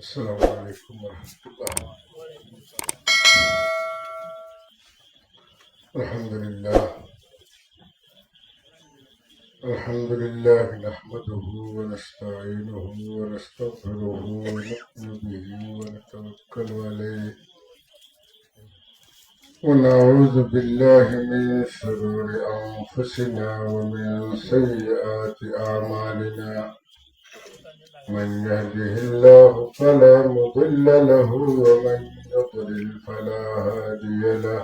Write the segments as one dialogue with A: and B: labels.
A: السلام عليكم ورحمة الله. الحمد لله نحمده ونستعينه ونستغفره ونؤمن به ونتوكل عليه ونعوذ بالله من شرور أنفسنا ومن سيئات أعمالنا. من يهده الله فلا مضل له ومن يضلل فلا هادي له.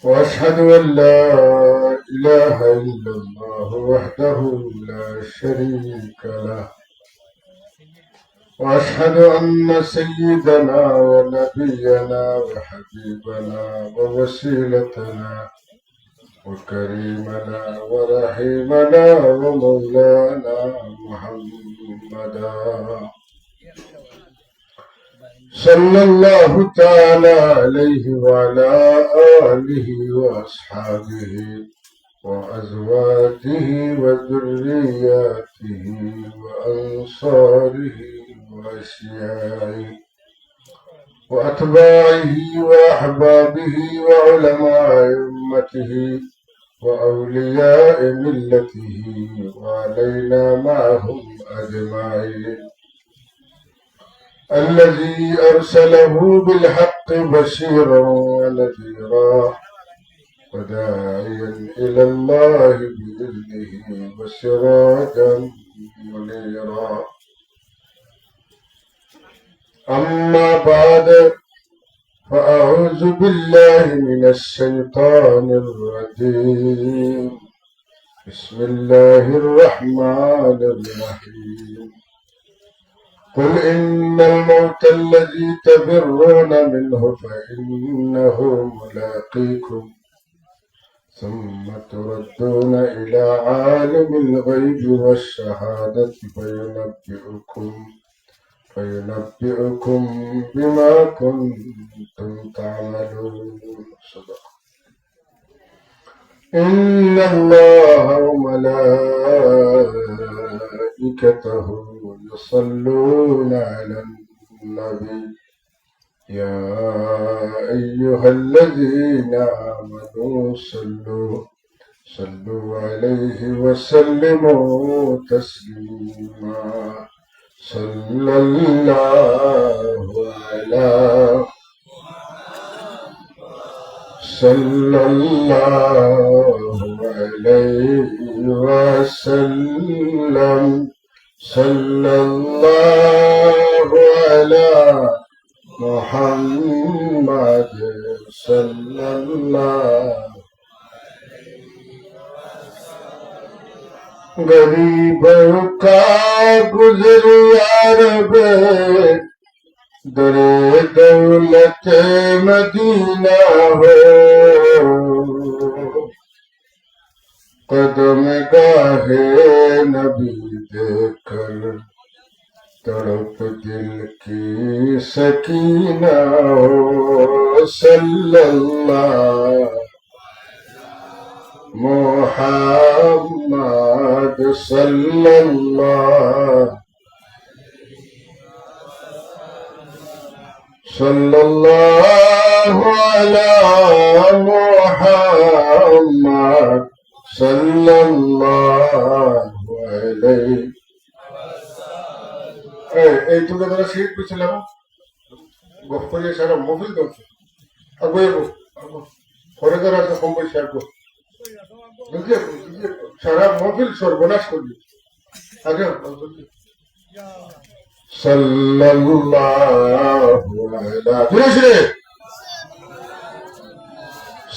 A: وأشهد أن لا إله إلا الله وحده لا شريك له. وأشهد أن سيدنا ونبينا وحبيبنا ووسيلتنا وكريمنا ورحيمنا ومولانا محمدا صلى الله تعالى عليه وعلى آله وأصحابه وأزواجه وذرياته وأنصاره وأشياعه وأتباعه وأحبابه وعلماء أمته وأولياء ملته وعلينا معهم أجمعين. الذي أرسله بالحق بشيرا ونذيرا وداعيا إلى الله بإذنه وسراجا منيرا. أما بعد فأعوذ بالله من الشيطان الرجيم. بسم الله الرحمن الرحيم. قل إن الموت الذي تفرون منه فإنه ملاقيكم ثم تردون إلى عالم الغيب والشهادة فينبئكم بما كنتم تعملون. صدق. إن الله وملائكته يصلون على النبي يا أيها الذين آمنوا صلوا عليه وسلموا تسليما. صلى الله عليه وسلم. صلى الله على محمد صلى الله. गरीबों का गुजर यार बे दरे दौलत मदीना हो. कदम गाहे नबी देखकर तड़प दिल की सकीना हो. सल्लल्लाहु मुहम्मद सल्लल्लाहु अला मुहम्मद सल्लल्लाहु अलैहि। এই তোমরা যারা শহীদ পেয়েছিলাম গফরে সারা মফিল করছে আগো ঘরে যারা আছে কম পয়সা আগো সারা মফিল সর্বনাশ করবে আগে সাল্লাল্লাহু আলাইহি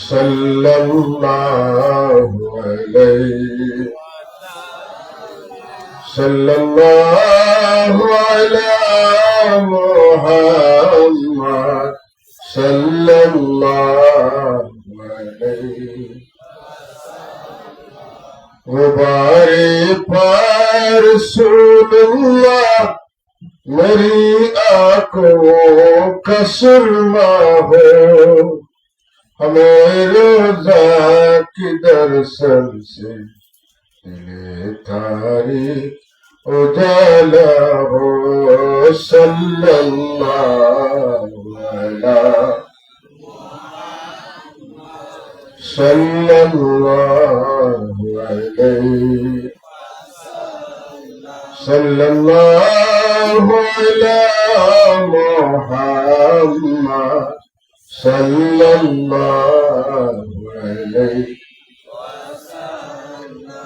A: সাল্লাল্লাহু আলাইহি সাল্লাল্লাহু আলা মুহাম্মদ সাল্লাল্লাহু আলাইহি। गुबारे पर रसूलुल्लाह मेरी आंखों का सुरमा हो. हमें रोजा की दर्शन से दिले तारीख उजाला हो. صلى الله على صلى الله عليه صلى الله على محمد صلى الله عليه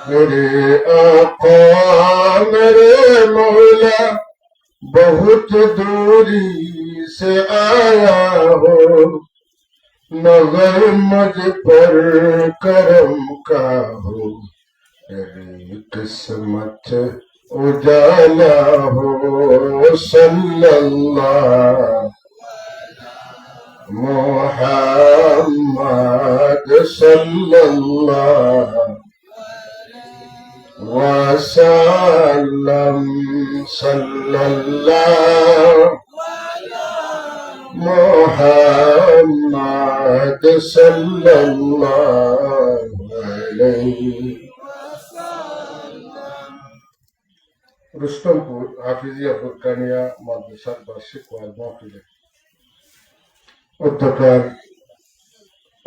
A: मेरे आका मेरे मौला बहुत दूरी से आया हो नजर मुझ पर करम का हो तेरी किस्मत उजाला हो सल्लल्लाहु मुहम्मद सल्लल्लाहु वसल्लम सल्लल्लाहु मुहम्मद सल्लल्लाहु अलैहि रुस्तमपुर हाफिजिया फुरकानिया মাদ্রাসার বার্ষিক ওয়াজ মাহফিলে উদ্যোক্তার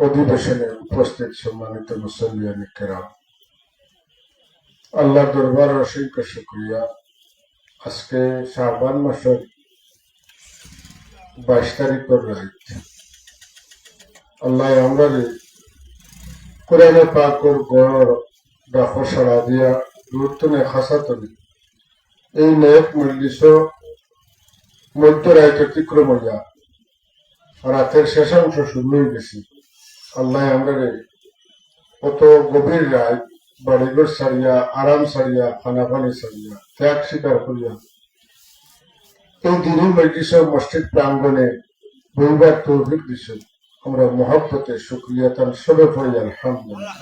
A: অধিবেশনে উপস্থিত সম্মানিত মুসল্লিয়ান কিরাম, আল্লাহর দরবারে অসংখ্য শুকরিয়া। আজকে শাবান মাসের 22 তারিখের রাত আল্লাহ আমরা কোরআনে পাকের গড় ডাকো সাড়া দিয়া দূরতনে খাসাতনে এই নেক মজলিস মধ্য রাত অতিক্রম হইয়া রাতের শেষাংশ শুরু হয়ে গেছি। আল্লাহ আমরা কত গভীর রাত বাড়িঘর সারিয়া আরাম সারিয়া খানাপানি সারিয়া ত্যাগ স্বীকার করিয়া এই দিনই মজলিস মসজিদ প্রাঙ্গনে বইবার তৌফিক দিছে। আমরা মহব্বতে শুকরিয়া তার সবে পড়ি আলহামদুলিল্লাহ।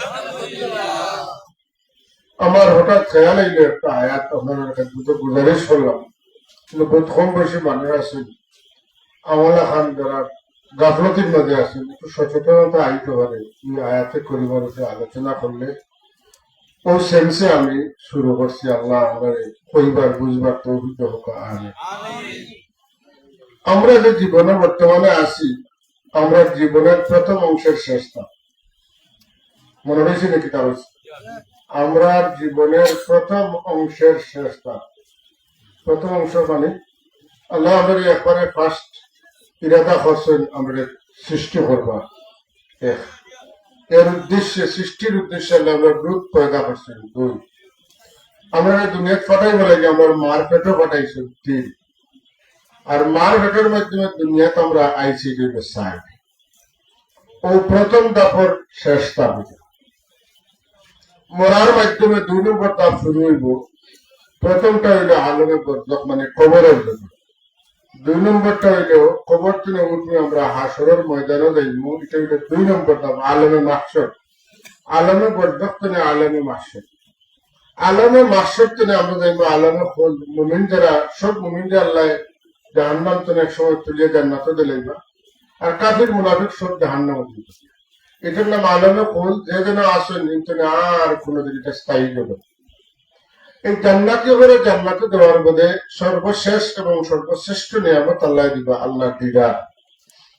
A: আমার হঠাৎ খেয়াল আইলো একটা আয়াত আপনাদের কাছে গুজারিশ করলাম, কিন্তু বহুত কম বয়সী মানুষ আছেন আমলা খান যারা গাফলতির মাঝে আছেন, একটু সচেতনতা আইতে পারে এই আয়াতে করিবার উপরে আলোচনা করলে ও সেন্সে আমি শুরু করছি। আল্লাহ আমাদের কইবার বুঝবার তৌফিক হোক আমিন। আমরা যে জীবনে বর্তমানে আছি, আমরা জীবনের প্রথম অংশের শেষটা মনে হয়েছে নাকি? তা হয়েছে আমরা জীবনের প্রথম অংশের শেষটা। প্রথম অংশ মানে আল্লাহ আমাদের একবারে ফার্স্ট ইরাদা করছেন আমরা সৃষ্টি করবা, এর উদ্দেশ্যে সৃষ্টির উদ্দেশ্যে আল্লাহ আমরা দুধ পয়দা করছেন। দুই আমরা দুনিয়া ফাটাই বলে যে আমার মার পেটও ফাটাইছেন। তিন আর মার পেটের মাধ্যমে দুনিয়াতে আমরা আইছি সাইড ও প্রথম দাপর শেষ দাপ। মরার মাধ্যমে 2 নম্বর দাপ শুরু হইব। প্রথমটা হইল আলমে বরজখ মানে কবরের জন্য। 2 নম্বরটা হইল কবর থেকে উঠবে আমরা হাসরের ময়দানে যাইব, এটা হইল 2 নম্বর দাপ আলমে মাহশর। আলমে বরজখ থেকে আলমে মাহশর, আলমে মাহশর থেকে আমরা যাইব আলমে খোল। মুমিন যারা সব মুমিন যে আল্লাহ জাহান্নাম থেকে এক সময় তুলিয়ে জান্নাতে দিলাইবা, আর কাফির মুনাফিক সব জাহান্নাম দিবে। এটার নাম আলমে খোল। যে যেন আসেন ইন্টারনে আর কোনদিন এটা স্থায়ী জগৎ। এই জান্নাতি করে জান্নাতে দেওয়ার মধ্যে সর্বশেষ এবং সর্বশ্রেষ্ঠ নিয়ামত আল্লাহ দিবা, আল্লাহ দিদার।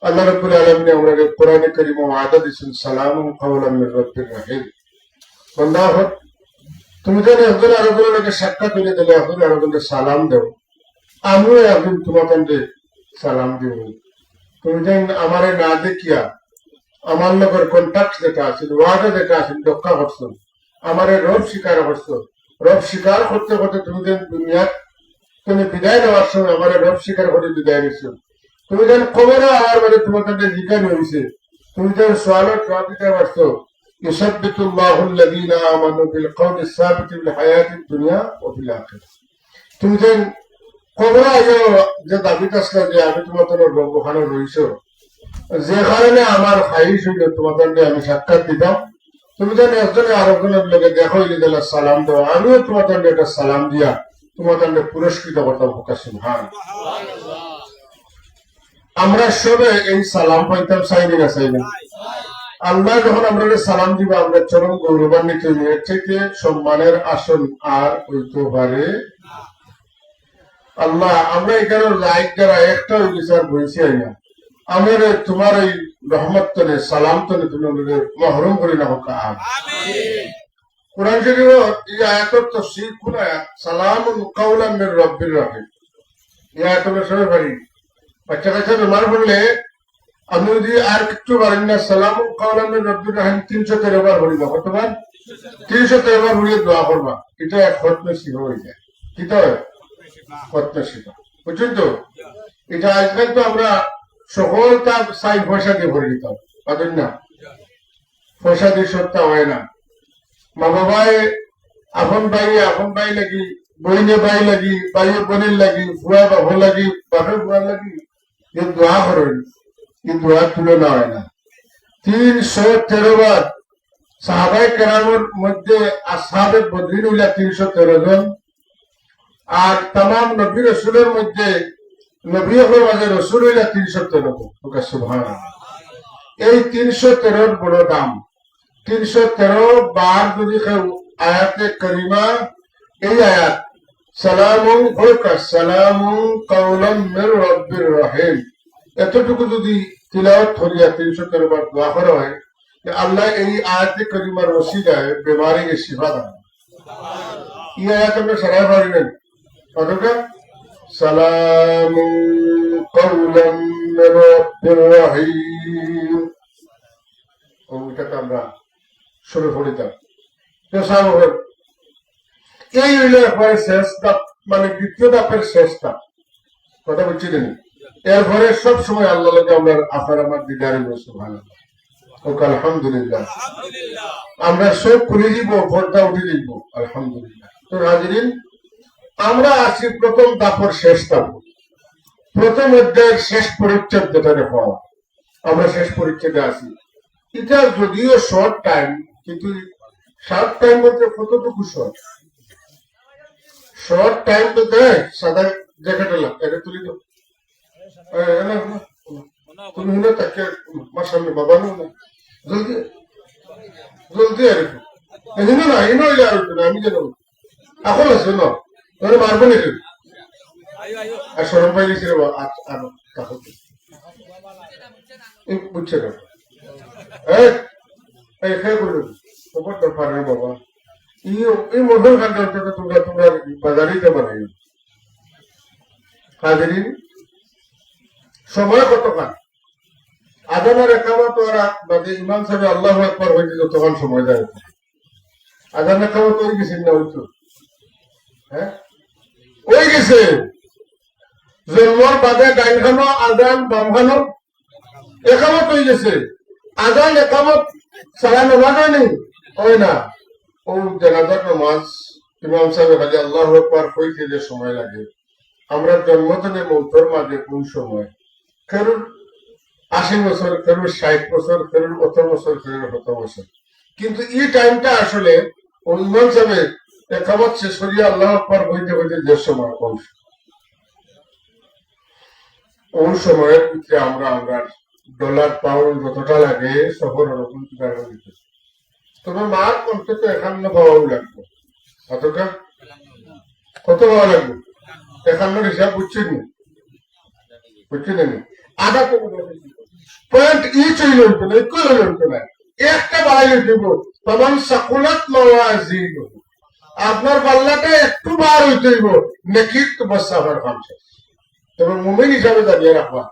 A: আল্লাহ রাব্বুল আলামিন আমরা কোরআনে কারীমে ওয়াদা দিয়েছেন সালামুন কাওলাম মির রাব্বির রহিম। বান্দা হোক তুমি যেন একজন আরেকজনকে সাক্ষাৎ করে দিলে একজন আরেকজনকে সালাম দেও, আমিও একদিন তোমাকে সালাম দিব। তুমি যেন আমারে না দেখিয়া আমার লোকের কন্ট্যাক্ট যেটা আছে, ওয়াদা যেটা আছে রক্ষা করছো, আমার রব স্বীকার করছো। রব স্বীকার করতে করতে তুমি যেন দুনিয়ার তুমি বিদায় নেওয়ার সময় আমার রব স্বীকার করে বিদায় নিছো। তুমি যেন কবরে আমার মানে তোমার কাছে জিজ্ঞান হয়েছে, তুমি যেন সোয়ালের জবাব দিতে পারছো। ইউসাব্বিতুল্লাহু আল্লাযীনা আমানু বিল কওলি সাবিতি ফিল হায়াতিদ দুনিয়া ওয়া ফিল আখিরাহ। তুমি যেন কবরে আগে যে দাবিটা আসলে যে আমি তোমার রব ওখানে রইছো, যে কারণে আমার খাইশ হইল তোমাদের আমি সাক্ষাৎ দিতাম, তুমি যেন একজনে আরেকজনের লোকে দেখো দিলে সালাম দেওয়া, আমিও তোমাদের একটা সালাম দিয়া তোমাদের পুরস্কৃত করতাম। সুবহান। আমরা সবে এই সালাম পাইতাম, চাইনি না চাইনি। আল্লাহ যখন আমরা সালাম দিবা আমরা চরম গৌরবান্বিত এর থেকে সম্মানের আসন আর হইতে পারে। আল্লাহ আমরা এখানে লাইক যারা একটা হয়ে গেছে আর বলছি না আমার তোমার এই রহমত তনে সালাম তনে তুমি আমাদের মহরম করি না হোক কোরআন শরীফ এই আয়াতের তাফসীর কোন আয়াত সালামুন কাওলাম মির রাব্বির রহিম এই আয়াত আমরা সবাই পারি বাচ্চা কাচ্চা বেমার পড়লে আমি যদি আর কিছু পারেন না সালামুন কাওলাম মির রাব্বির রহিম 313 বার পড়িবা কতবার 313 বার পড়িয়ে দোয়া করবা এটা এক খতমে শিখা হয়ে যায় কি তো খতমে শিখা বুঝছেন তো এটা আজকাল তো আমরা সকল তার সাই পয়সা দিয়ে ভরে দিতাম পারেন না পয়সা দিয়ে সত্তা হয় না মা বাবায় আপন ভাই লাগি বইনে ভাই লাগি ভাইয়ের বোনের লাগি ফুয়া বাবু লাগি বাপের ফুয়া লাগি যে দোয়া করেন এই দোয়া তুলনা হয় না 313 বার সাহাবায়ে কেরামের মধ্যে আসহাবে বদরিন হইলা 313 জন আর তাম নবী রসুলের মধ্যে নবী মাঝে রসুল হইলা 313 জন সুবহানাল্লাহ এই 313 বড় দাম 313 বার যদি কেউ আয়াতে করিমা এই আয়াত সালামুন সালামুন কাওলাম মির রাব্বির রহিম এতটুকু যদি তিলাওয়াত করিয়া 313 বার দোয়া করা হয় যে আল্লাহ এই আয়াতে করিমার ওসিলায় বিমারিকে শিফা দান এই আয়াত আমরা সারা পারি না কতটা সালামুন কাওলাম মির রাব্বির রহিম ওইটাকে আমরা শুরু করিতাম এই হইল একবারে শেষ ধাপ মানে দ্বিতীয় ধাপের শেষ ধাপ কথা বলছিলেন এরপরে সব সময় আল্লাহ আমরা আপনার আমার দিদারে বসে ভালো ওকে আলহামদুলিল্লাহ আমরা সব খুলে দিব পর্দা উঠে দিব আলহামদুলিল্লাহ তো হাজিরিন আমরা আছি প্রথম ধাপের শেষ ধাপ প্রথম অধ্যায়ের শেষ পরিচ্ছেদ যেটা পাওয়া আমরা শেষ পরিচ্ছেদে আছি এটা যদিও শর্ট টাইম কিন্তু শর্ট টাইম বলতে কতটুকু শর্ট টাইম তো দেয় সাদা জ্যাকেট এটা তুলি দাও তুমি না তাকে আমার সামনে বাবা নো না জলদি জলদি আর একটু না ইনো আর একটু না আমি জানো এখন আছে না তোরে মারবো নাকি আর সরম পাই গেছি রে আর বুঝছে না খেয়ে করলো খবর তো পারে বাবা এই মধুর খাদ্য তোমরা তোমরা বাজারিতে বানাই হাজিরিন সময় কতক্ষণ আজানের একামত ওরা বাদে ইমাম সাহেব আল্লাহু আকবার হইতে যতক্ষণ সময় যায় আজান একামত হয়ে গেছে না হইতো হ্যাঁ ওই গেছে জন্মর বাদে ডাইন খানো আজান বাম খানো একামত হয়ে গেছে আজান একামত সারা নামাজ নেই হয় না ও জানাজার নামাজ ইমাম সাহেব খালি আল্লাহু আকবার হইতে যে সময় লাগে আমরা জন্মদিনে মৌতর মাঝে কোন সময় কারোর 80 বছর কারোর 60 বছর কারোর 100 বছর কারোর 100 বছর কিন্তু এই টাইমটা আসলে ইমাম সাহেব একামত শেষ করিয়া আল্লাহু আকবার হইতে হইতে যে সময় ওই সময়ের ভিতরে আমরা ডলার পাউন্ড যতটা লাগে সফর ওরকম দিতে তবে মার অন্তত 51 পাওয়াও লাগবে কতটা কত পাওয়া লাগবে 51 হিসাব বুঝছেন আধা পয়েন্ট ইচ হইল না একই হইল না একটা বাড়াইলে দিব তখন সাকুলাত মাওয়াজিন আপনার পাল্লাটা একটু বার হইতে হইব নেকির তো বাস আমার কাম শেষ তবে মুমিন হিসাবে জানিয়ে রাখবা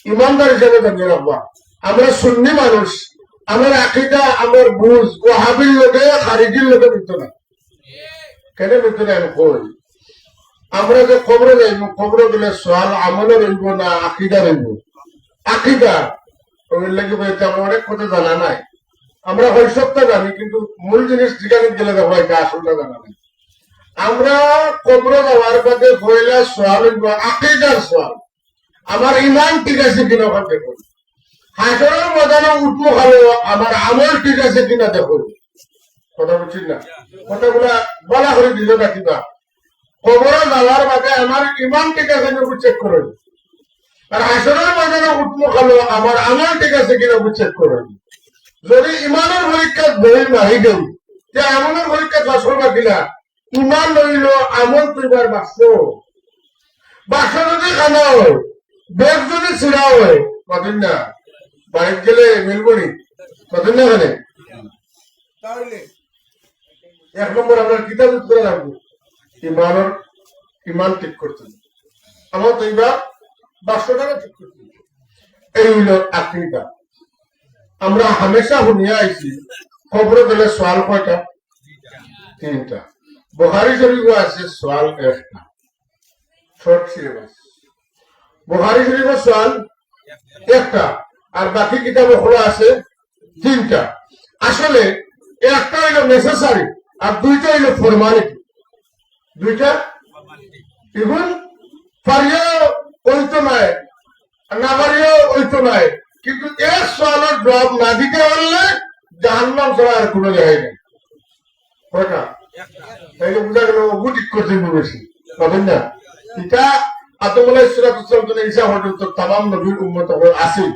A: ইমানদার হিসাবে জানিয়ে রাখবা আমরা সুন্নি মানুষ আমার আকিদা আমার বুঝ ওয়াহাবির লোকে খারিজির লোকে মিলত না কেন মিলত না আমি কই আমরা যে কবরে যাইব কবরে গেলে সোয়াল আমলে রইব না আকিদা রইব আকিদা ওই লাগে আমার অনেক কথা জানা নাই আমরা হৈসবটা জানি কিন্তু মূল জিনিস যেখানে গেলে দেখো এটা আসলটা জানা নাই আমরা কবরে যাওয়ার বাদে পয়লা সোয়াল হইব আকিদার সোয়াল আমার ইমান ঠিক আছে কিনা ওখান দেখো হাসরের ময়দানে উঠবো ভালো আমার আমল ঠিক আছে কিনা দেখো কথা বলছেন না কথাগুলা বলা করে দিল না কিনা কবরে যাওয়ার বাদে আমার ইমান ঠিক আছে কিনা চেক করে আর হাসরের ময়দানে উঠবো ভালো আমার আমল ঠিক আছে কিনা চেক করে যদি ইমানের পরীক্ষা বই নাহি দেই যে আমলের পরীক্ষা পাস করবা কিনা ইমান লইল আমল তুইবার বাঁচত বাসা যদি খানা হয়, বেগ যদি ছিড়া হয়, কতদিন না বাইক গেলে মিলবো নি, কতদিন না খানে। তাহলে এক নম্বর আমরা কিতাব করে রাখবো, ইমান ঠিক করতে আমার তো এইবার 500 টাকা ঠিক করতে। এই হইল আকিদা। আমরা হামেশা শুনিয়া আইছি খবর গেলে সোয়াল কয়টা? 3টা। বুখারী শরীফ আছে সোয়াল 1টা, শর্ট সিলেবাস। বুখারী শরীফের সোয়াল 1টা, আর বাকি কিতাব খোলা আছে 3টা। আসলে একটা হইল নেসেসারি আর 2টা হইল ফরমালিটি। 2টা ইগুন পারিও ওইতো নাই, না পারিও ওইতো নাই, কিন্তু এক সোয়ালের জবাব না দিতে পারলে জাহান্নাম ছাড়া আর কোনো জায়গায় নেই। কয়টা? তাইলে বোঝা গেল অবু ঠিক করছেন বেশি, পাবেন না। এটা আদম আলাইহিস সালাম জন্য ঈসা পর্যন্ত তামাম নবীর উম্মত আছে,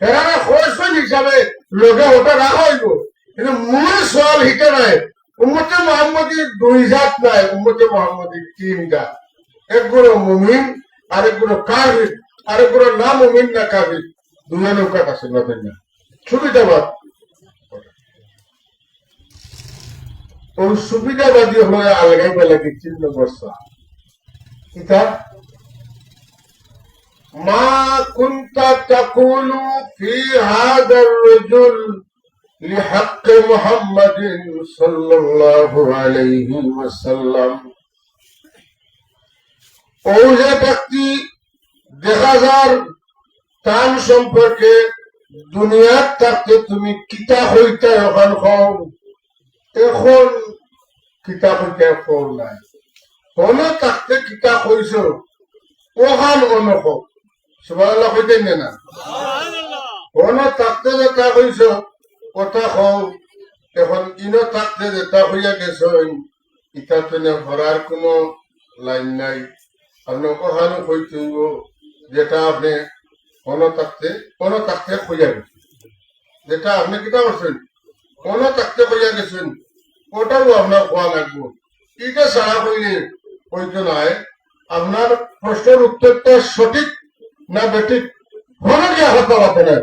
A: এরা খোঁজ হিসাবে লোকে ওটা রাখা হইব, কিন্তু মূল সোয়াল হিটে নাই। উম্মতে মুহাম্মদীর 2 জাত নাই, উম্মতে মুহাম্মদীর 3 জাত। এক গুলো মুমিন, আরেক গুলো কাফির, আরেক গুলো না মুমিন না কাফির, দুনিয়া নৌকাত আছে না। সুবিধাবাদ ওই সুবিধাবাদী হয়ে আলগাই বেলাকে চিহ্ন বর্ষা কিতাব মা কুনতা তাকুলু ফি হাদার রাজুল লিহাক্ক মুহাম্মাদিন সাল্লাল্লাহু আলাইহি ওয়াসাল্লাম। ওই যে ব্যক্তি দেখা যার তার সম্পর্কে দুনিয়ার থাকতে তুমি কিতা হইতে এখন হও, এখন কিতা হইতে ফল নাই, হলে থাকতে কিতা হইছ ওখান অনখ সুবহানাল্লাহ হইতেন না, হলে থাকতে যেটা হইছ কথা হও, এখন ইনো থাকতে যেটা হইয়া গেছ ইটা তো ভরার কোনো লাইন নাই। আপনি ওখানে হইতে হইব যেটা আপনি থাকতে হইয়া গেছেন, যেটা আপনি কিতা করছেন থাকতে হইয়া গেছেন, ওটাও আপনার হওয়া লাগবো। এটা ছাড়া হইলে হইতো নাই। আপনার প্রশ্নের উত্তরটা সঠিক না বেঠিক হলে গিয়া হতে পারবে না।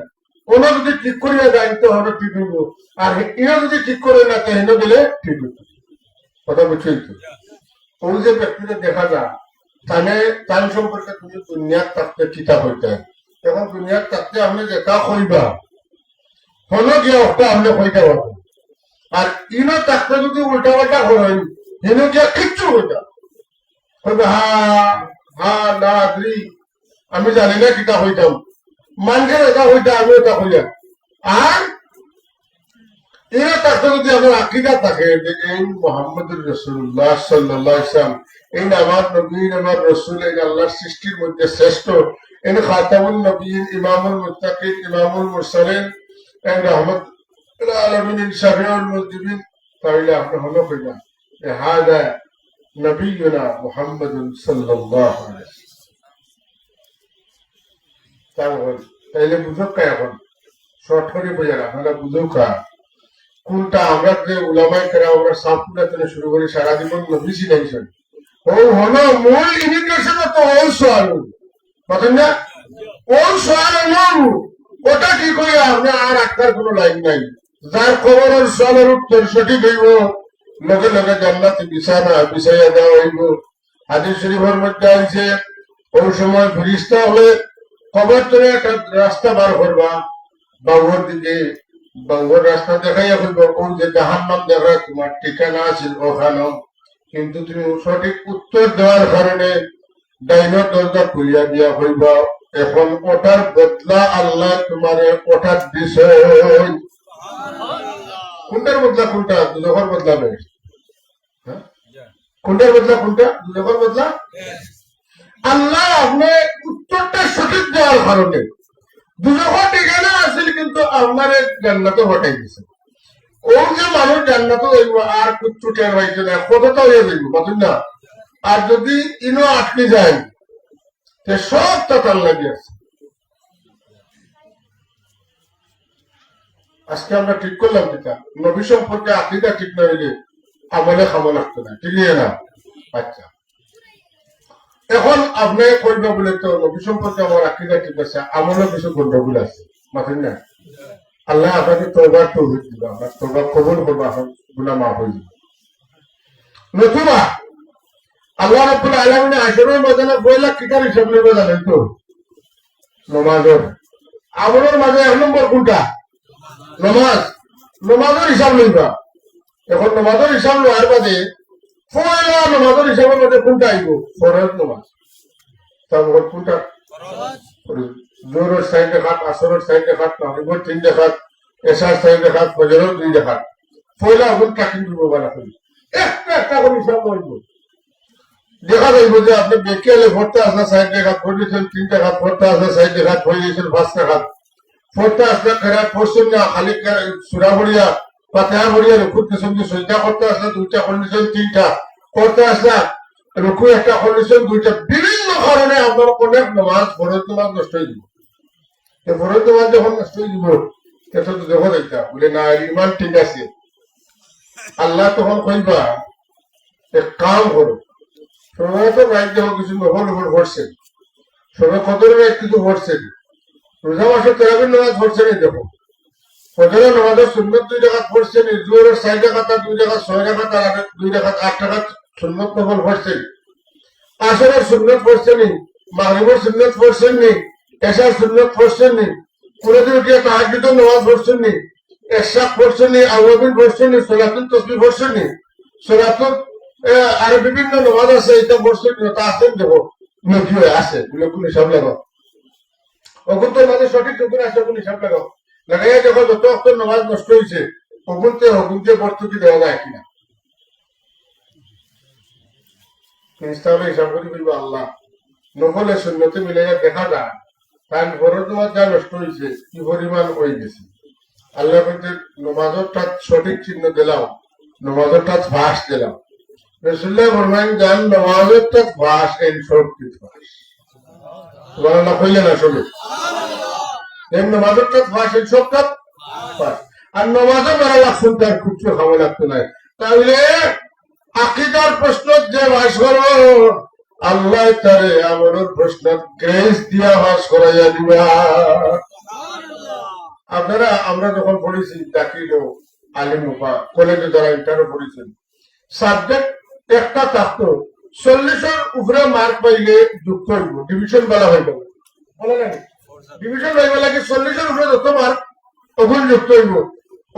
A: কোনো যদি ঠিক করিয়া যাইতে হবে ঠিক হইব, আর ইনো যদি ঠিক করে না হেন গেলে ঠিক হইত। কথা বুঝছেন তো? ওই যে ব্যক্তিটা দেখা যায় তার সম্পর্কে তুমি দুনিয়ার থাকতে কিতা হইতে, এখন দুনিয়ার থাকতে আপনি যেটা হইবা হলো গিয়া ওটা আপনি হইতে পারবেন, আর ইনো থাকতে যদি উল্টা পাল্টা করেন হেন গিয়া কিচ্ছু হইতা হইবে না আমি জানি না কিতা হইতাম, মানুষের এটা হইতা আমি এটা হইয়া। আর এরা থাকতে যদি আমার আকিদা থাকে যে এই মুহাম্মদুর রাসূলুল্লাহ সাল্লাল্লাহু আলাইহি ওয়াসাল্লাম এই আমার নবী আমার রাসূল এই আল্লাহর সৃষ্টির মধ্যে শ্রেষ্ঠ, ইনি খাতামুন নবিয়্যিন ইমামুল মুত্তাকিন ইমামুল মুরসালিন এন্ড রাহমাতুল আলামিন শাফিউল মুজদিবিন, তাহলে আপনি হলো কইবা যে হাদা নবিয়ুনা মুহাম্মাদুন সাল্লাল্লাহু আলাইহি ওয়াসাল্লাম। তাইলে বুঝো কা এখন শর্ট করে বোঝা না, মানে বুঝো কা কোনটা আমরা যে উলামায়ে কেরাম আমরা সাফুলা থেকে শুরু করি সারা জীবন নবী শিখাইছেন, ও হলো মূল ইমিগ্রেশন তো ওই সোয়াল বুঝেন না, ওই সোয়াল নাম ওটা কি কই আপনি আর আকার কোনো লাইন নাই। যার খবরের সোয়ালের উত্তর সঠিক হইব লগে লগে জান্নাতে বিছাইয়া দেওয়া হইব। হাদিস শরীফের মধ্যে আছে ওই সময় ফেরেশতা হলে কবর থেকে একটা রাস্তা বার করবা বাবুর দিকে, বাবুর রাস্তা দেখাইয়া হইব ওই যে জাহান্নাম দেখা তোমার ঠিকানা আছে ওখানে, কিন্তু তুমি সঠিক উত্তর দেওয়ার কারণে ডাইনের দরজা খুলিয়া দিয়া হইবা। এখন ওটার বদলা আল্লাহ তোমারে ওটার বিষয় কোনটার বদলা কোনটা দুজখর বদলা বেশ, কোনটার বদলা কোনটা দুজখর বদলা আল্লাহ আপনি উত্তরটা সঠিক দেওয়ার কারণে দুজখর ঠিকানা আসলে কিন্তু আপনার জান্নাতে হটাই দিছে। ও যে মানুষ জান্নাতে হইব আর কুচ্ছু টের পাইছে না কতটা হয়ে যাইব বুঝুন না। আর যদি ইনো আটকে যায় সব তার লাগে আছে। আজকে আমরা ঠিক করলাম যেটা নবী সম্পর্কে আকিদা ঠিক না হইলে আমলে খাবো লাগতো না, ঠিক না? আচ্ছা এখন আপনি কইবা বলে তো নবী সম্পর্কে আমার আকিদা ঠিক আছে, আমারও কিছু গন্ডগোল আছে, মাথেন না? আল্লাহ আপনাকে তওবার তৌফিক দিবা, আপনার তওবা কবুল করবা, আপনার গুনাহ মাফ হয়ে যাবে। নতুবা আল্লাহ রাব্বুল আলামিন হাশরের ময়দানে বইলা কিতার হিসাব নেবে জানেন তো? নমাজের। আমলের মাঝে এক নম্বর কোনটা? নমাজ। নমাজের হিসাব লইবা। এখন নমাজের হিসাব লওয়ার বাদে পয়লা নমাজের হিসাবের মধ্যে কোনটা আইব? ফরজ নমাজ। তারপর কোনটা? জোহরের ৬ রাকাত, আসরের ৬ রাকাত, মাগরিবের ৩ রাকাত, এশার ৬ রাকাত, ফজরের ২ রাকাত। পয়লা এখন কাকিং দিব বানা করি। একটা একটা করে হিসাব করব। দেখা যাইব যে আপনি বেকিয়ালে ভরতে আসলে ৬ রাকাত পড়েছেন, ৩ রাকাত পড়তে আসলে ৬ রাকাত পড়ে গেছেন, ৫ রাকাত পড়তে আসলে কেরাত পড়ছেন না, খালি সূরা পড়িয়া ফাতিহা পড়িয়া রুকুর সঙ্গে সিজদা করতে আসলে ২টা কন্ডিশন, ৩টা করতে আসলে রুকু একটা কন্ডিশন, ২টা। বিভিন্ন কারণে আপনার অনেক নামাজ ফরজ নামাজ নষ্ট হয়ে যাব। ফরজ নামাজ যখন নষ্ট হয়ে যাব সেটা তো দেখো দেখতা বলে না ইমান ঠিক আছে, আল্লাহ তখন কইবা এক কাম করো, সবাই তো রাইট দেখো কিছু নফল উপর পড়ছেন, সবাই কদরের রাইট কিছু পড়ছেন, রোজা মাসে তেরাবির নামাজ পড়ছেন, দেখো ফজরের নামাজের সুন্নত ২ রাকাত পড়ছেন, জোহরের ৬ রাকাত, ২ রাকাত ৬ রাকাত, আর ২ রাকাত ৮ রাকাত সুন্নত নফল পড়ছেন, আসরের সুন্নত পড়ছেন, মাগরিবের সুন্নত পড়ছেন নি, এশার সুন্নত পড়ছেন নি, কোনদিন উঠিয়া তাহাজ্জুদের নামাজ পড়ছেন নি, ইশরাক পড়ছেন নি, আওয়াবিন পড়ছেন নি, সালাতুল তাসবিহ পড়ছেন নি, সালাতুল আর বিভিন্ন নামাজ আছে, এটা পড়ছেন নি, তা আছেন দেখো নকি হয়ে আছে, কোন হিসাব লাগাও। ওগুন তো আমাদের সঠিক কোন আছে, কোন হিসাব লাগাও। লাগাইয়া দেখো যত অক্ত নামাজ নষ্ট হয়েছে, ওগুনতে ভর্তুকি দেওয়া যায় কিনা। তাহলে হিসাব করে বলবো আল্লাহ নকলে শূন্যতে মিলাইয়া দেখা যায় কারণ ফরজ নামাজ যা নষ্ট হয়েছে কি পরিমাণ হয়ে গেছে। আল্লাহ বলতে নমাজটা সঠিক চিহ্ন দিলাম, নমাজটা ফাঁস দিলাম। রসুল্লাহ ফরমাইন যান নমাজটা ফাঁস এন শক্তির ফাঁস। তোমার না কইলে না শুনে নমাজটা ফাঁস এন সবটা ফাঁস। আর নমাজও বেড়া লাগছেন তার খুচরো খাওয়া লাগতো না। তাহলে আকিদার প্রশ্ন যে ভাস করো আল্লাহ তারে আমলের প্রশ্ন গ্রেস দিয়া ভাস করাইয়া দিবা। আপনারা আমরা যখন পড়েছি দাখিল আলিম কলেজে যারা ইন্টারও পড়েছেন, সাবজেক্ট একটা থাকতো 40-এর উপরে মার্ক পাইলে যুক্ত হইব, ডিভিশন বেলা হয়ে গেল বলে না, ডিভিশন হয়ে গেলে 40-এর উপরে যত মার্ক তখন যুক্ত হইব।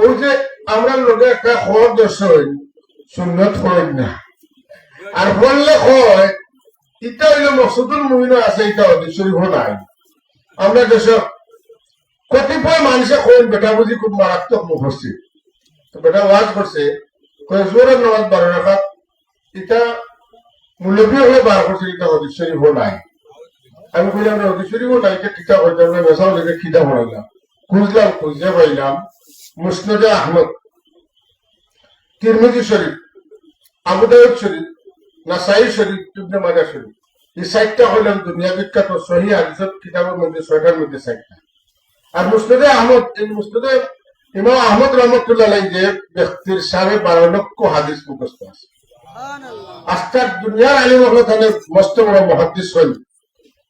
A: ওই যে আমরা লোকে একটা খবর দর্শ হই সুন্নত হয় না, আর বললে হয় ইটা হইলে মকসুদুল মুমিন আছে, এটা শরীফ নাই। আমরা দেশে কতিপয় মানুষে কইন বেটা বুঝি খুব মারাত্মক মুখস্থিত, তো বেটা ওয়াজ করছে জোরের নামাজ 12 রাকাত, এটা মূল্যবী হলে 12 করছে, এটা হদিস শরীফ নাই। আমি কইলাম হদিস শরীফ নাই, এটা কিতা হইতে আমরা মেসাও লেগে খিদা পড়াইলাম, খুঁজলাম, খুঁজতে পাইলাম মুসনাদে আহমদ, তিরমিজি শরীফ, আবু দাউদ শরীফ, নাসাই শরীফ, ইবনে মাজাহ শরীফ, এই 4টা হইলাম দুনিয়া বিখ্যাত সহিহ হাদিসের কিতাবের মধ্যে 6টার মধ্যে 4টা। আর মুসনাদে আহমদ, এই মুসনাদে ইমাম আহমদ রহমতুল্লাহ আলাইহি যে ব্যক্তির 12.5 লক্ষ হাদিস মুখস্থ আছে, আজকাল দুনিয়ার আলিম হলে মস্ত বড় মুহাদ্দিস হন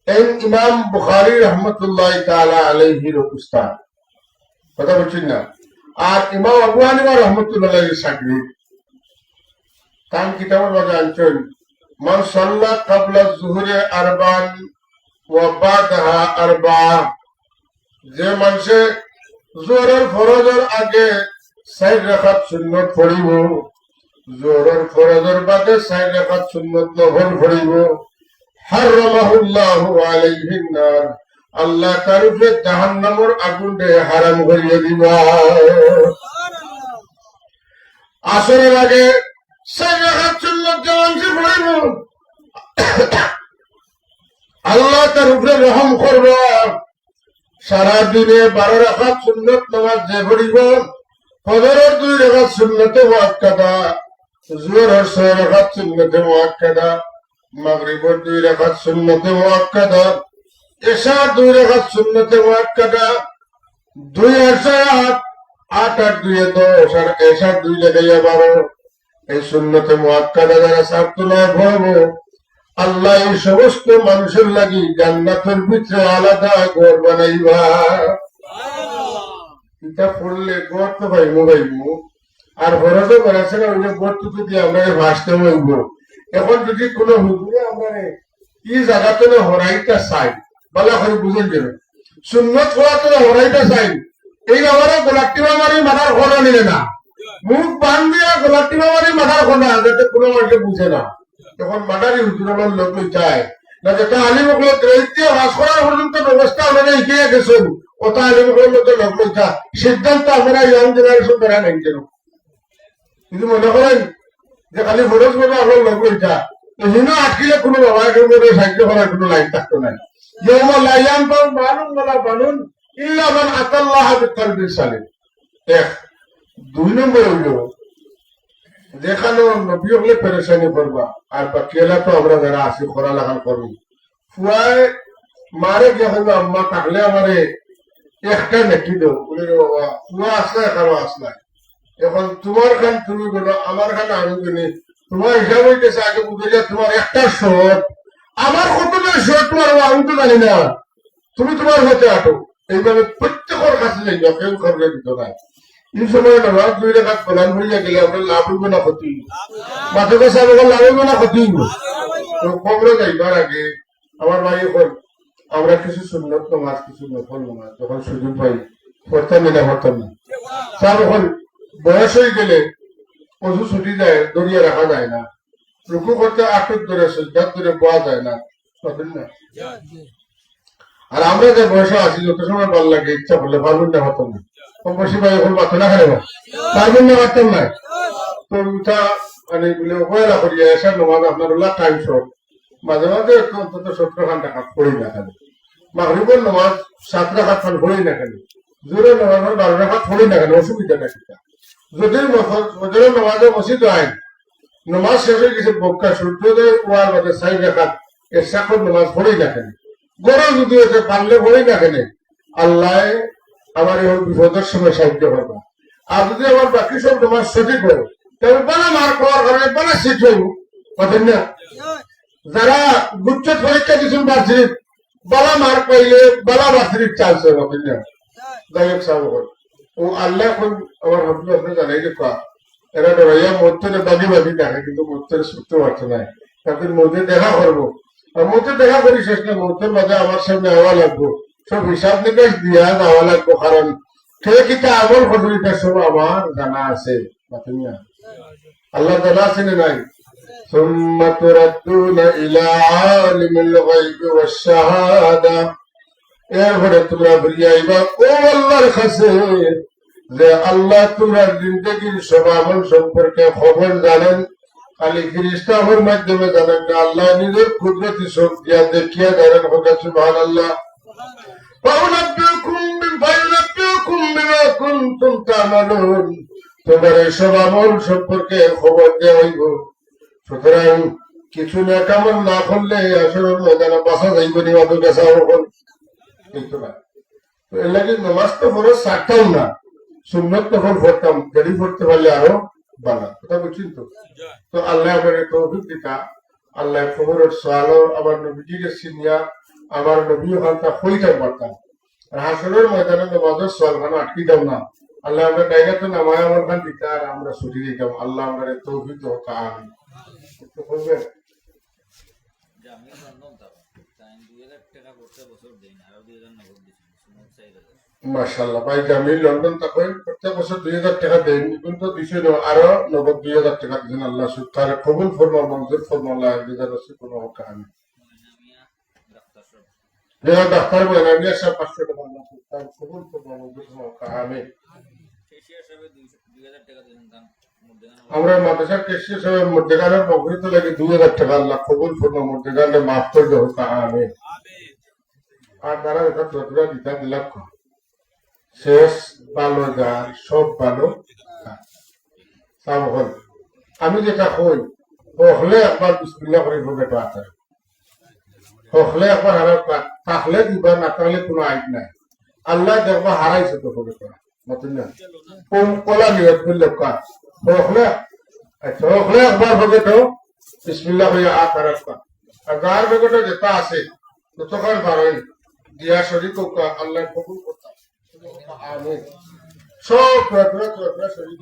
A: এই ইমাম বুখারী রহমতুল্লাহ তাআলা আলাইহির উস্তাদ, কথা বলছেন না। আর ইমাম আবু হানিফা রহমতুল্লাহ আলাইহির শাগির্দ, তার কিতাবের মাঝে আনছেন মান সাল্লা ক্বাবলা যুহরি আরবান ওয়া বাদাহা আরবা, যে মানুষে জোহরের ফরজের আগে 4 রাকাত সুন্নত পড়িব, জোহরের ফরজের বাদে 4 রাকাত সুন্নত নফল পড়িব, হারামাহুল্লাহু আলাইহিন নার, আল্লাহ তার উপরে জাহান্নামের আগুন দিয়ে হারাম করিয়ে দিবা। আসরের আগে 4 রাকাত সুন্নত মানুষে পড়িব, আল্লাহ তার উপরে রহম করবে। সারা দিনে 12 রাকাত সুন্নত নামাজ যে পড়িব, ফজরের 2 রাকাত সুন্নতে মুআক্কাদা, যোহরের 6 রাকাত সুন্নতে মুআক্কাদা, মাগরিবের 2 রাকাত সুন্নতে মুআক্কাদা, এশার 2 রাকাত সুন্নতে মুআক্কাদা, 2 আর 8, 8 আর 2 10, আর এশার 2 লাগাইয়া 12, এই সুন্নতে মুআক্কাদা যারা সারত না পড়ব আল্লাহ এই সমস্ত মানুষের লাগি জান্নাতের ভিতরে আলাদা ঘর বানাইবা। এটা পড়লে ঘর তো ভাইমু আর ঘরে তো করেছে না, ওই ঘর তো যদি আমরা ভাসতে হইব। এখন যদি কোনো হুজুরে আমরা কি জায়গাতে না হরাইটা চাই বলা করে বুঝেন যেন সুন্নত হওয়াতে হরাইটা চাই, এই আমার গোলাপটি বাবারি মাথার খোলা নিলে না, মুখ বান দিয়া গোলাপটি বাবারি মাথার খোলা যাতে কোনো মানুষকে বুঝে না। তখন মাদারি হুজুরের লোক চায় না, যেটা আলিমগুলো গ্রহিত বাস করার পর্যন্ত ব্যবস্থা আপনারা এগিয়ে গেছেন, ওটা আলিমগুলোর লোকের লোক লইতা সিদ্ধান্ত আমরা ইয়াং জেনারেশন ধরা নেই কেন। কিন্তু মনে করেন যে খালি ফরজ করে আপনার লোক লইতা এজন্য আটকিলে কোনো বাবাকে সাহায্য করার কোনো লাইন থাকতো না। ইয়ৌমা লা ইয়ানফাউ মালুন ওয়ালা বানুন ইল্লা মান আতাল্লাহা বিকলবিন সালিম। এক। দুই নম্বর হইল যেখানে নবী হলে পেরেশানি করবা আর বাকিলা তো আমরা যারা আছি খরা লাগান করবি ফুয়ায় মারে গিয়ে হইব আম্মা থাকলে আমারে একটা নেকি দেও বলে রে বাবা ফুয়া আসলে এখানে আসলাই। এখন তোমার খান তুমি বলো আমার খান আমি কিনি, তোমার হিসাব হইতেছে আগে বুঝে যা তোমার একটা শট আমার কতটা শট তোমার আমি তো জানি না, তুমি তোমার হতে আটো। এইভাবে প্রত্যেকের কাছে যাইবা, কেউ করলে দিত না। এই সময় নামাজ দুই রেখাত প্রধান হইয়া গেলে আমরা লাভ হইব না ক্ষতি, মাথা কাছে আমাকে লাভ হইব না ক্ষতি হইব। তো কবরে যাইবার আগে আমার ভাই এখন আমরা কিছু সুন্নত নামাজ কিছু নফল নামাজ যখন সুযোগ পাই পড়তাম না পড়তাম না। তার এখন বয়স হয়ে গেলে পশু ছুটি যায়, দড়িয়ে রাখা যায় না, রুকু করতে আটক ধরে সজ্জাত ধরে পাওয়া যায় না, পাবেন না। আর আমরা যে বয়সে আছি যত সময় ভাল লাগে ইচ্ছা করলে পারবেন না পারতাম না। কম বয়সী ভাই এখন পাতো না খাই পারবেন না পারতাম না। তো উঠা মানে বলে অবহেলা করিয়া এসার নামাজ আপনার ওলা টাইম শর্ট, মাঝে মাঝে অন্তত 70 ঘন্টা কাজ পড়ি না খালি, মাগরিবের নামাজ 7 রাকাত পড়ি না খালি, জোরের নামাজ 12 রাকাত পড়ি না খালি, অসুবিধা না সেটা। যদি ফজরের নামাজে মসজিদ হয় নামাজ শেষ হয়ে গেছে বক্কা সূর্যোদয় ওয়ার বাদে 4 রাকাত এসাকর নামাজ পড়ি না খালি, গরম যদি হচ্ছে পারলে পড়ি না খালি, আল্লাহ আমার এই বিপদের সময় সাহায্য করবে। আর যদি আমার বাকি সব নামাজ সঠিক হয় তাহলে বানা মার পাওয়ার কারণে বানা সিট হইব, বুঝলেন না। যারা গুচ্ছ পরীক্ষা দিচ্ছেন বার্ষিক বালা মার পাইলে বালা বার্ষিক চান্স হয়, বুঝলেন না। যাই হোক সাহেব ও আল্লাহ এখন আমার হাবলু আপনি জানাই যে এরা ডরাইয়া মধ্যে বাদি বাদি দেখে কিন্তু মধ্যে ছুটতে পারছে না, তাদের মধ্যে দেখা করবো আর মধ্যে দেখা করি শেষ না, মধ্যের মাঝে আমার সামনে আওয়া লাগবো, সব হিসাব নিকাশ দিয়া যাওয়া লাগবো, কারণ ঠিক কিতা আমল ফসলিটা সব আমার জানা আছে, বুঝলেন না। আল্লাহ জানা আছে না নাই ثم تردون إلى عالم الغيب والشهادة এরপরে তোমরা ফিরিয়ে আইবা ও আল্লাহর কাছে যে আল্লাহ তোমার জিন্দগির সব আমল সম্পর্কে খবর জানেন, খালি ফেরেশতাদের মাধ্যমে জানেন না, আল্লাহ নিজের কুদরতি চোখ দিয়া দেখিয়া জানেন। হোক সুবহানাল্লাহ। ফায়ুনাব্বিউকুম বিমা কুনতুম তা'মালুন, তোমার সব আমল সম্পর্কে খবর দেওয়া হইব। সুতরাং কিছু না কামল না করলে আসলে ময়দানে বাসা যাইব নি, অত বেসা হল এর লাগে নামাজ তো ফরজ ছাড়তাম না, সুন্নত তখন পড়তাম, দেরি পড়তে পারলে আরো বানা কথা বুঝছেন তো। তো আল্লাহ আমার তৌফিক দিতা, আল্লাহ খবরের সোয়ালো আমার নবীজিকে চিনিয়া আমার নবী ওখানটা হইতে পারতাম, আর হাসরের ময়দানে নামাজের সোয়ালখানা আটকিতাম না। আল্লাহ আমরা ডাইরেক্ট নামায় আমার খান দিতা আর আমরা ছুটি দিতাম। আল্লাহ আমার তৌফিক হতা আমি বলবেন মাশাআল্লাহ ভাই জামিল লন্ডন তখন প্রত্যেক বছর 2000 টাকা দেন, কিন্তু দিছিল আরো নগদ 2000 টাকা দিন। আল্লাহ সুতারে কবুল ফরমা, মঞ্জুর ফরমা, আল্লাহ বিজার রসি কোন কাহিনী যে ডাক্তার বলেন আমি সব 500 টাকা আল্লাহ সুতার কবুল ফরমা, মঞ্জুর ফরমা কাহিনী। আমরা মাদ্রাসার কেশিয়া সাহেব মুর্দেগানের বকরিত লাগে 2000 টাকা আল্লাহ কবুল ফরমা, মুর্দেগানে মাফ করে দাও কাহিনী। আর তারা এটা যতটা দিতা দিলাম শেষ ভালো গান সব ভালো। আমি যেটা কই হলে একবার বিসমিল্লাহ করে বেটা আছে, হলে একবার হারার থাকলে দিবা, না থাকলে কোনো আইন নাই। আল্লাহ দেখবা হারাইছে তো হবে মতন না কলা নিয়ত করলে হলে আচ্ছা হলে একবার হবে তো বিসমিল্লাহ হয়ে আ করার আর যার বেগটা যেটা আছে ততক্ষণ পারেন দিয়া শরীর আল্লাহ কবুল করতাম আমিন। সব শরীর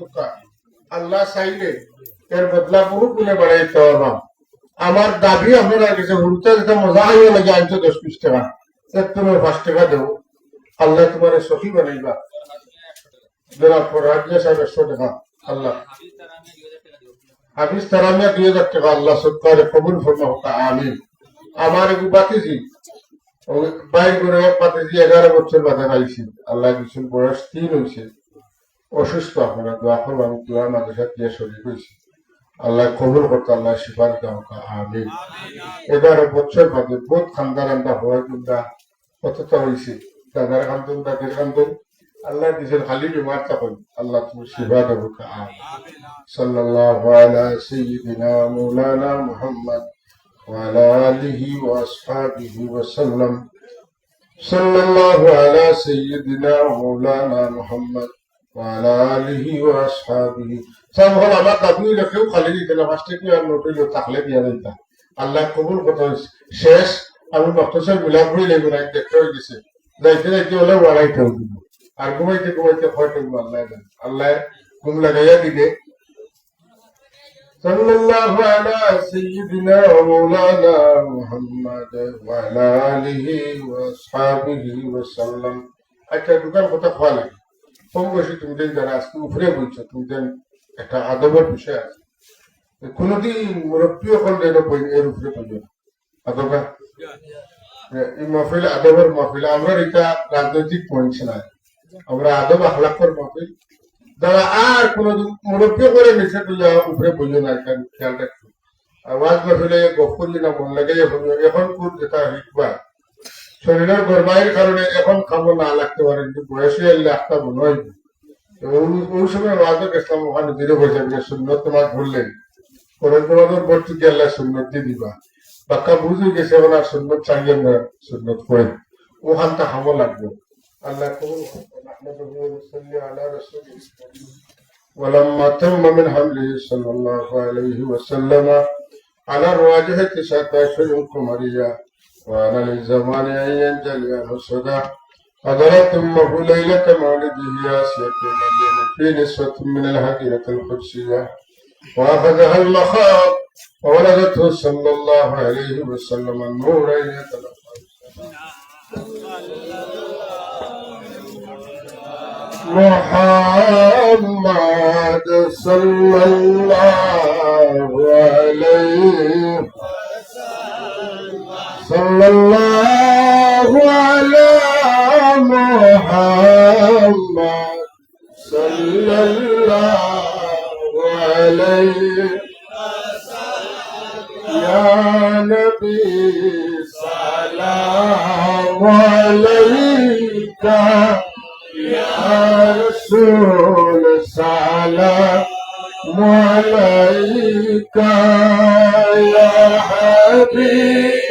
A: আল্লাহ চাইলে এর বদলা বহুত গুণে বাড়াইতে পারবা। আমার দাবি আপনার কাছে উল্টা যেটা মজা হইয়া লাগে আনছো 10-20 টাকা তুমি 5 টাকা দেবো আল্লাহ তোমার সখী বানাইবা। যারা ফরহাদিয়া সাহেব 100 টাকা আল্লাহ হাফিজ তারামিয়া 2000 টাকা আল্লাহ সরকারে কবুল ফরমা হোক আমিন। আমার একটু বাতিজি বাইর করে বাতিজি 11 বছর বাদে পাইছি আল্লাহ কিছু বয়স 3 হয়েছে অসুস্থ আপনারা দোয়া করবো আমি দোয়া মাদ্রাসা দিয়ে শরীর হয়েছি আল্লাহ কবুল করতে আল্লাহ শিফার দেওয়া আমিন। 11 বছর বাদে বহুত খান্দার আন্দা হওয়ার গুন্দা কতটা হয়েছে দাদার কান্দন দাদের কান্দন আল্লাহ দিছেন খালি বিমার থাকুন আল্লাহ তুমি শিফা দেবো আমিন। সাল্লাল্লাহু আলা সাইয়্যিদিনা মাওলানা মুহাম্মদ ওয়া আলা আলিহি ওয়া আসহাবিহি ওয়া সাল্লাম। সাল্লাল্লাহু আলা সাইয়্যিদিনা মাওলানা মুহাম্মদ ওয়া আলা আলিহি ওয়া আসহাবিহি। সব হল আমার দাবি লেখেও খালি দিতে না 5 টাকা আর নোট হইলো থাকলে দিয়া দিতা আল্লাহ কবুল করতে শেষ। আমি মক্তসর মিলাপ হয়ে লেগে নাই দেখতে হয়ে গেছে যাইতে যাইতে হলে ওয়ারাইতে দিব আর ঘুমাইতে ঘুমাইতে হয়তো আল্লাহ আল্লাহ ঘুম লাগাইয়া দিলে। সাল্লাল্লাহু আলা সাইয়্যিদিনা মাওলানা মুহাম্মদ ওয়া আলা আলিহি ওয়া আসহাবিহি ওয়া সাল্লাম। একটা দোকান কথা খোয়া লাগে কম বয়সী তুমি দেন যারা আজকে উপরে বলছো তুমি দেন একটা আদবের বিষয় আছে কোনদিন মুরব্বী করলে এর উপরে বলবে আদবা এই মাহফিল আদবের মাহফিল আমরা এটা রাজনৈতিক মঞ্চ নাই আমরা আদব আখলাকের মাহফিল যারা আর কোনদিন মুরব্বী করে নিচে তুলে উপরে বলবে না এটা খেয়াল রাখছো। আওয়াজ মাহফিলে গপ করলি না মন লাগে এখন কোন যেটা হিকবা শরীরের গরমাইয়ের কারণে এখন খাবো না লাগতে পারে কিন্তু বয়সে এলে একটা মনে হয় ওই সময় আওয়াজও গেছিলাম ওখানে ধীরে বসে সুন্নত তোমার ধরলেন পরে তোমাদের ভর্তি গেলে সুন্নত দিয়ে দিবা বাক্কা বুঝে গেছে এখন আর সুন্নত চাইলেন না সুন্নত করে ওখানটা খাবো লাগবে আল্লাহ ولما تم من حمله صلى الله عليه وسلم على الراجحة 19 قمرية وأنا للزمان أن ينجلي عنه الصدى حضرت أمه ليلة مولده آسية مريم في نسوة من الهديرة القدسية وأخذها المخاض وولدته صلى الله عليه وسلم النورين يتلقى محمد صلى الله عليه صلى الله على محمد صلى الله عليه يا نبي سلام عليك يا رسول سلام عليك يا حبيب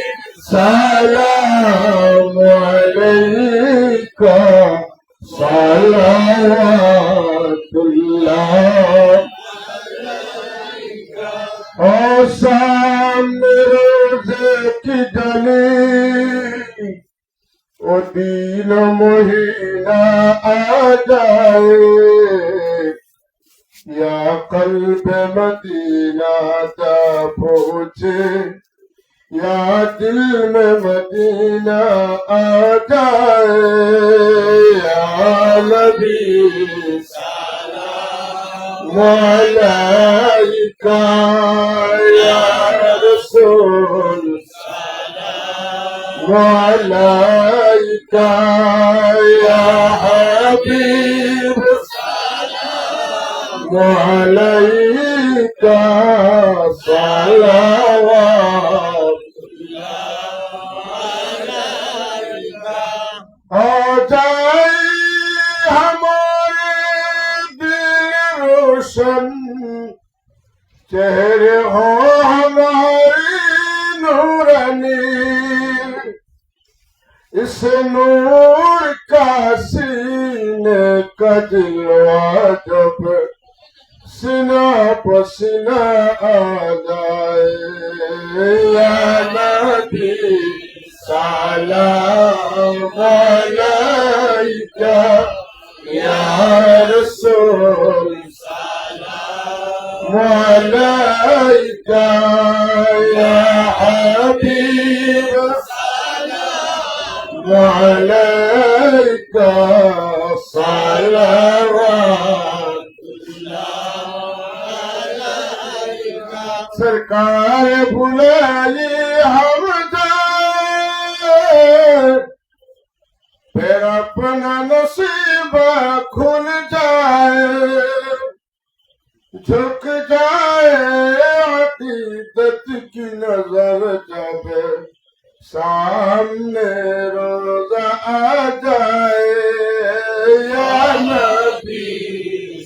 A: سلام عليك صلوات الله और सामने रोज़े की डली वो दीन महीना आ जाए या कल्ब मदीना दा पहुँचे या दिल में मदीना आ जाए या नबी सलाम अलैका या रसूल सलाम अलैका या हबीब सलाम अलैका सलावत हो जाए हमारे दिल रोशन चेहरे हो हमारी नूरानी इस नूर का सीने का जलवा जब सीना पसीना आ जाए या नबी सलाम अलैका या रसूल सलाम अलैका या हबीब सलाम अलैका सरकार बुलाई हम जाए फिर अपना नसीबा खुल जाए झुक जाए अकीदत की नजर जब सामने रोजा आ जाए या नबी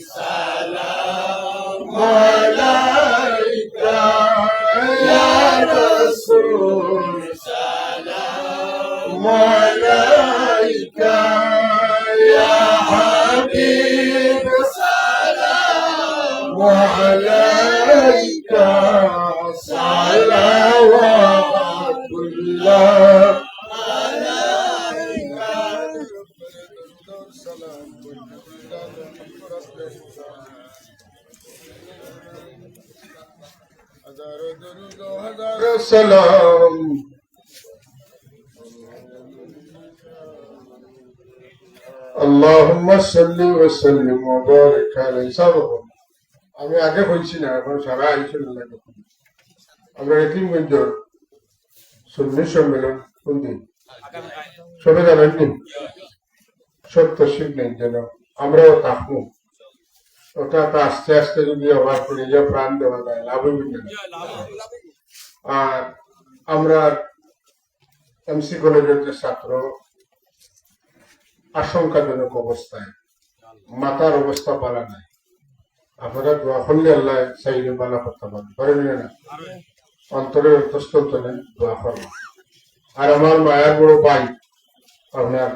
A: सलाम अलैका या रसूल सलाम अलैका या हबीब सलाम अलैका सलावतुल्लाह सलाम আল্লাহুম্মা সাল্লি ওয়া সাল্লিম ওয়া বারিক আলাইহি সাল্লাম। আমি আগে কইছি না, এখন সারা আইছিল লাগে। আমরা এতিমগঞ্জ সুন্নি সম্মেলন কোন দিন সবাই জানেন নি? সব তশরিফ নেন যেন আমরাও থাকবো। ওটা তো আস্তে আস্তে যদি আবার করে যা প্রাণ দেওয়া যায় লাভ হইবে না। আর আমরা এমসি কলেজের যে ছাত্র আশঙ্কাজনক অবস্থায়, মাথার অবস্থা পালা নাই, আপনারা দোয়া করলে আল্লাহ চাইলে বালা করতে পারেন না, অন্তরের অন্তস্থল দোয়া করবো। আর আমার মায়ের বড় ভাই আপনার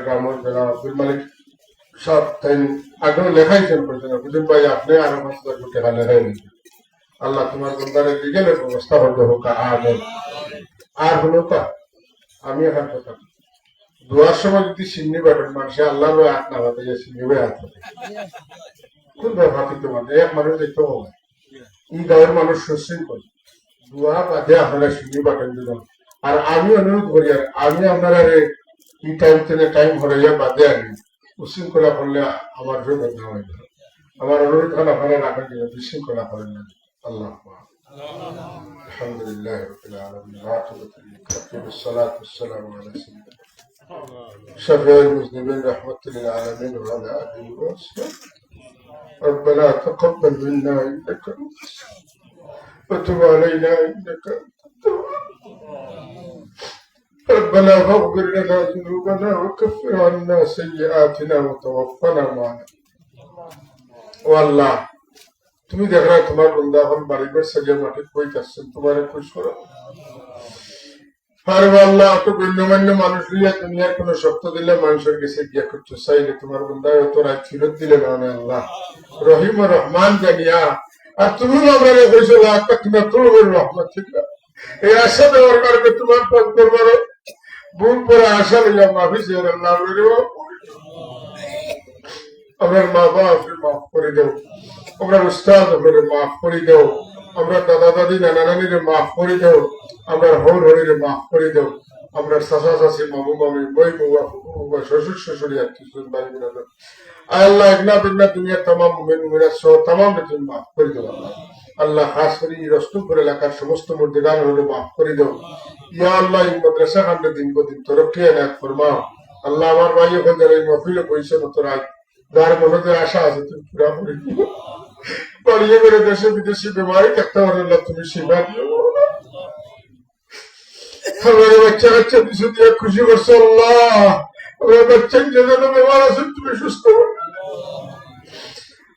A: গ্রামের জেলা আব্দুল মালিক সব তাই আগেও লেখাইছেন বলছেন বুঝুন ভাই আপনি আরো 5,000 টাকা লেখাই নিয়েছেন। আল্লাহ তোমার বন্ধারের দিকে ব্যবস্থা করতে হোক। আর হলো তা আমি এখন কথা দোয়ার সময় যদি সিন্নি বাটেন মানুষে আল্লাহ হাত না হাতে সিন্নি ভাই হাত হাতে খুব হাতিত মানে এক মানুষ দেখতে হবে। এই গাঁয়ের মানুষ সুশৃঙ্খল দোয়া বাদে আপনারা সিন্নি বাটেন দিলাম। আর আমি অনুরোধ করি আর আমি আপনারা এই টাইম হরাইয়া বাদে আনি উশৃঙ্খলা করলে আমার জন্য বদনাম হয়ে যাবে। আমার অনুরোধ হল আপনারা রাখেন বিশৃঙ্খলা করেন না। আল্লাহ আলহামদুলিল্লাহ রাব্বিল আলামিন والصلاة والسلام على سيدنا شفيع المذنبين رحمة للعالمين وعلى آله وصحبه. ربنا تقبل منا إنك أنت وتب علينا إنك أنت ربنا فاغفر لنا ذنوبنا وكفر عنا سيئاتنا وتوفنا معنا। والله তুমি দেখরা তোমার বন্ধা এখন বাড়িঘর সাজিয়ে মাঠে কইতাছেন তোমার খুশ করো। আর আল্লাহ অত গণ্যমান্য মানুষ লিয়া দুনিয়ার কোন শক্ত দিলে মানুষের কাছে গিয়া করতে চাইলে তোমার বন্ধা অত রাত ফিরত দিলে না আল্লাহ রহিম ও রহমান জানিয়া। আর তুমি আমার কইছো লাখ তোর রহমান ঠিক না এই আশা দেওয়ার কারণে তোমার পথ করবার বুক পরে আশা লইয়া মাফি চেয়ে আল্লাহ আমার মা বাপকে মাফ করে দেও, আমরা উস্তাদ হলে মাফ করে দেও, আমরা দাদা দাদি নানা নানিরে মাফ করে দেও, আমরা হর হরিরে মাফ করে দেও, আমরা চাচা চাচি মামু মামি বই বউয়া ফুকু বউয়া শ্বশুর শ্বশুরি আত্মীয় ভাই বোনেরা আল্লাহ একনা বিঘ্না দুনিয়ার তামাম মুমিন মুমিনাত সহ তামাম তুমি মাফ করে দেও। আল্লাহ খাস করে রস্তমপুর এলাকার সমস্ত মুর্দিগান হলে মাফ করে দেও। ইয়া আল্লাহ এই মাদ্রাসা খান্ডে দিন দিন তরক্কি এনায়েত ফরমাও। আল্লাহ আমার ভাই এখন যারা এই মহফিলে বইছে নতরাই যার মনে আশা আছে তুমি পুরা করে দিও। বাড়িয়ে করে দেশে বিদেশি বেমারি থাকতে পারে আল্লাহ তুমি সেবা দিও। আমার বাচ্চা কাচ্চা কিছু দিয়ে খুশি করছো আল্লাহ, আমার বাচ্চা যে যেন বেমার আছে তুমি সুস্থ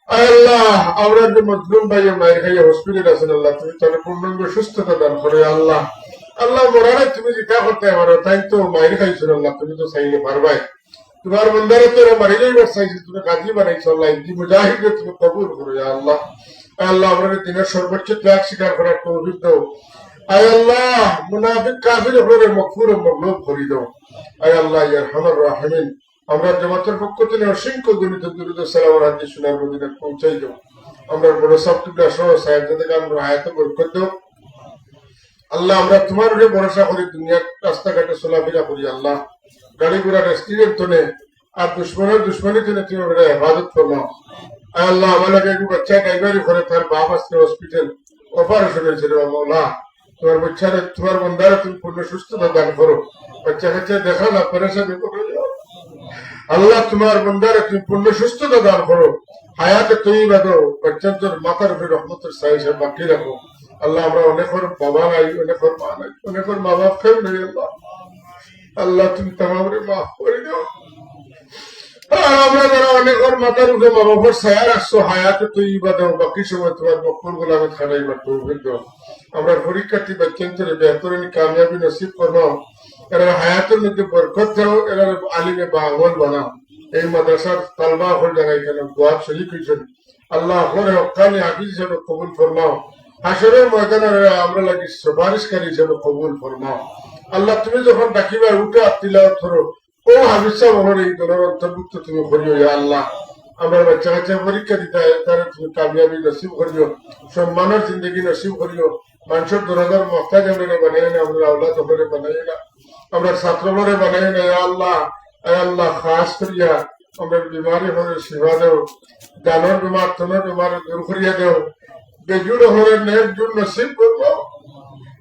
A: আল্লাহ। আমরা যে মজলুম ভাইয়া মায়ের খাইয়া হসপিটাল আছেন আল্লাহ তুমি তাহলে পূর্ণাঙ্গ সুস্থতা দান করে আল্লাহ। আল্লাহ মরারে তুমি যেটা করতে পারো তাই তো মায়ের খাইছো আল্লাহ তুমি তো চাইলে পারবাই। তোমার বন্দারে তোরা মারি যাইবার চাইছি, তুমি কাজী বানাইছো আল্লাহ, ইন্দি মুজাহিদে তুমি কবুল করো ইয়া আল্লাহ। আল্লাহ আমাদের দিনের সর্বোচ্চ ত্যাগ স্বীকার করার তৌফিক দাও। আয় আল্লাহ মুনাফিক কাফির হলে মকফুর ও মগলুব করে দাও। আয় আল্লাহ ইয়া আরহামার রাহিমিন, আমরা জামাতের পক্ষ থেকে অসংখ্য গণিত দুরুদ সালাম আর হাদিস শোনার মদিনা পৌঁছাই দাও। আমরা বড় সাবটুকরা সহ সাহেবজাদেরকে আমরা হায়াতে বরকত দাও। আল্লাহ আমরা তোমার উপরে ভরসা করি, দুনিয়ার রাস্তাঘাটে চলাফেরা করি আল্লাহ, গাড়ি ঘোড়ার অ্যাক্সিডেন্ট হলে আর দুশ্মনী থেকে তুমি আমরা হেফাজত ফরমাও। আয় আল্লাহ আমার লাগে একটু বাচ্চা ড্রাইভারি করে, তার বাপ আসছে হসপিটাল, অপারেশন হয়েছিল মৌলা, তোমার বাচ্চারে তোমার বন্ধারে তুমি পূর্ণ সুস্থতা দান করো। বাচ্চা কাচ্চা দেখা না পরেশানি করো আল্লাহ, তোমার বন্ধারে তুমি পূর্ণ সুস্থতা দান করো, হায়াতে তৈবা দাও, বাচ্চার তোর মাথার উপরে রহমতের সাই হিসেবে বাকি রাখো। আল্লাহ আমরা অনেকের বাবা নাই, অনেকের মা নাই, অনেকের মা বাপ কেউ নেই আল্লাহ, আল্লাহ তুমি তামামরে মাফ করে দাও। আর আমরা যারা অনেকের মাথার উপরে মা বাবার ছায়া রাখছো, হায়াতে তৈবা দাও, বাকি সময় তোমার মক্কল গোলামে খানাইবার তৌফিক দাও। আমরা পরীক্ষার্থী বাচ্চান্তরে বেহতরিন কামিয়াবি নসিব ফরমাও, এরা হায়াতের মধ্যে বরকত দাও, এরা আলিমে বা আমল বানাও। এই মাদ্রাসার তালবা হল যারা এখানে দোয়া শরীক হয়েছেন আল্লাহ হরে হকানি হাফিজ হিসেবে কবুল ফরমাও। হাসরের ময়দানে আমরা লাগি সুপারিশকারী হিসেবে কবুল ফরমাও। আল্লাহ তুমি যখন ডাকিবা উঠে তিলাওয়াত করো, ও হাফিজ সাহেব আমার এই দলের অন্তর্ভুক্ত তুমি করিও ইয়া আল্লাহ। আমরা বাচ্চা কাচ্চা পরীক্ষা দিতে তারা তুমি কামিয়াবি নসিব করিও, সম্মানের জিন্দগি নসিব করিও। মানুষের দরজার মহতাজ আমরা বানাই না, আমরা আল্লাহ তোমরা বানাই না, আমরা ছাত্ররে বানাই না ইয়া আল্লাহ। আল্লাহ খাস করিয়া আমরা বিমারি হলে সেবা দেও, জানোর বিমার তোমার বিমার দূর করিয়া দেও, বেজুড় হলে নেক জুর নসিব করবো,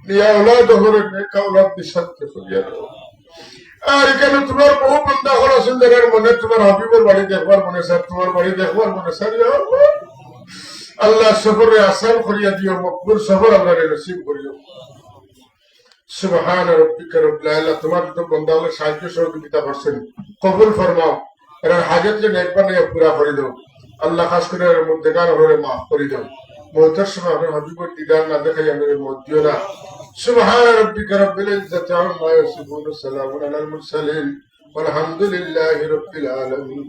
A: নিয়া ওলাদ হলে নেক ওলাদ নিঃশান্তি করিয়া দেও। আর এখানে তোমার বহু বন্ধা হল আছেন যারা মনে তোমার হাবিবের বাড়ি দেখবার মনে স্যার, তোমার বাড়ি দেখবার মনে স্যার, আল্লাহ সফরে আসান করিয়া দিও, মকবুল সফর আল্লাহ নসিব করিও। সুবহান রাব্বিকা রব্বিল আলা, তোমার তো বন্ধা হলে সাহায্য সহযোগিতা করছেন, কবুল ফরমাও, এরা হাজত যে একবার নিয়ে পুরা করে দাও আল্লাহ, খাস করে এর মধ্যে গান হলে মাফ করে দাও। মৌতের সময় আমার হাবিবের দিদার না দেখাই আমাদের মত দিও না। সুবহান রাব্বিকা রব্বিল ইজ্জাতি আম্মা ইয়াসিফুন, সালামুন আলাল মুরসালিন, ওয়ালহামদুলিল্লাহি রাব্বিল আলামিন।